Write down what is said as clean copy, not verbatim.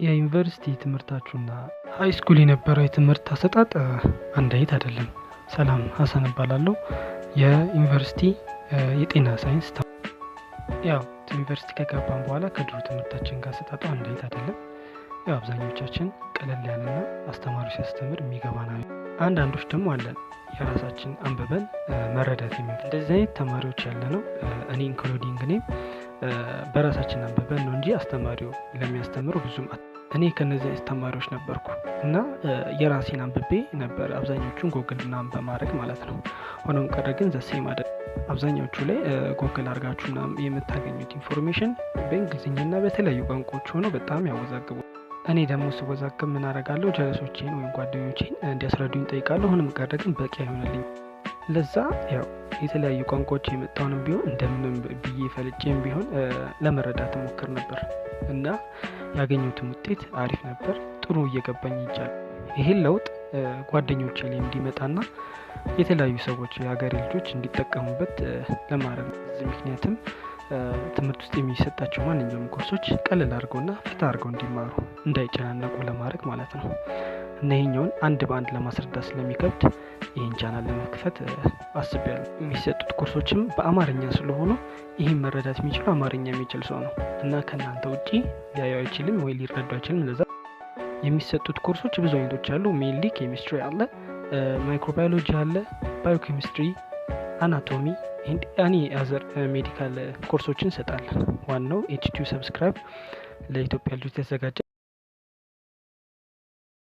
የዩኒቨርሲቲ ትምህርታችሁና ሃይ ስኩል የነበረው የትምህርት አሰጣጥ አንድ አይነት አይደለም። ሰላም ሀሰን እባላለሁ። የዩኒቨርሲቲ የጤና ሳይንስ ያው ዩኒቨርሲቲ ከገባን በኋላ ከድሮ ትምህርታችን ጋር አሰጣጡ አንድ አይነት አይደለም። ያው አብዛኞቻችን ቀለል ያለና አስተማሪው ሲያስተምር የሚገባና አንዳንዶች ደግሞ አለን የራሳችን አንብበን መረዳት የሚፈልግ እንደዚህ አይነት ተማሪዎች ያለነው እኔ ኢንክሉዲንግ እኔ በራሳችን አንብበን ነው እንጂ አስተማሪው ለሚያስተምሩ ብዙም እኔ ከነዚህ አስተማሪዎች ነበርኩ እና የራሴን አንብቤ ነበር አብዛኞቹን ጎግል ምናምን በማድረግ ማለት ነው። ሆኖም ቀረ ግን ዘሴም አይደል። አብዛኞቹ ላይ ጎግል አድርጋችሁ ምናምን የምታገኙት ኢንፎርሜሽን በእንግሊዝኛና በተለያዩ ቋንቋዎች ሆኖ በጣም ያወዛግቡ። እኔ ደግሞ ስወዛግብ ምን አደርጋለሁ? ጀለሶቼን ወይም ጓደኞቼን እንዲያስረዱኝ ጠይቃለሁ። ሆኖም ቀረ ግን በቂ አይሆንልኝም። ለዛ ያው የተለያዩ ቋንቋዎች የመጣውንም ቢሆን እንደምንም ብዬ ፈልጬም ቢሆን ለመረዳት ሞክር ነበር እና ያገኘሁትም ውጤት አሪፍ ነበር። ጥሩ እየገባኝ ይቻላል። ይሄን ለውጥ ጓደኞቼ ላይ እንዲመጣና የተለያዩ ሰዎች የሀገሬ ልጆች እንዲጠቀሙበት ለማድረግ በዚህ ምክንያትም ትምህርት ውስጥ የሚሰጣቸው ማንኛውም ኮርሶች ቀለል አድርገውና ፈታ አድርገው እንዲማሩ እንዳይጨናነቁ ለማድረግ ማለት ነው። እና ይሄኛውን አንድ በአንድ ለማስረዳት ስለሚከብድ ይሄን ቻናል ለመክፈት አስቤያለሁ። የሚሰጡት ኮርሶችም በአማርኛ ስለሆኑ ይሄን መረዳት የሚችል አማርኛ የሚችል ሰው ነው እና ከናንተ ውጪ ሊያዩ አይችልም ወይ ሊረዱ አይችልም። ለዛ የሚሰጡት ኮርሶች ብዙ አይነቶች አሉ። ሜንሊ ኬሚስትሪ አለ፣ ማይክሮባዮሎጂ አለ፣ ባዮኬሚስትሪ፣ አናቶሚ ኤንድ አኒ አዘር ሜዲካል ኮርሶችን እንሰጣለን። ዋናው ኤች2 ሰብስክራይብ ለኢትዮጵያ ልጆች ተዘጋጀ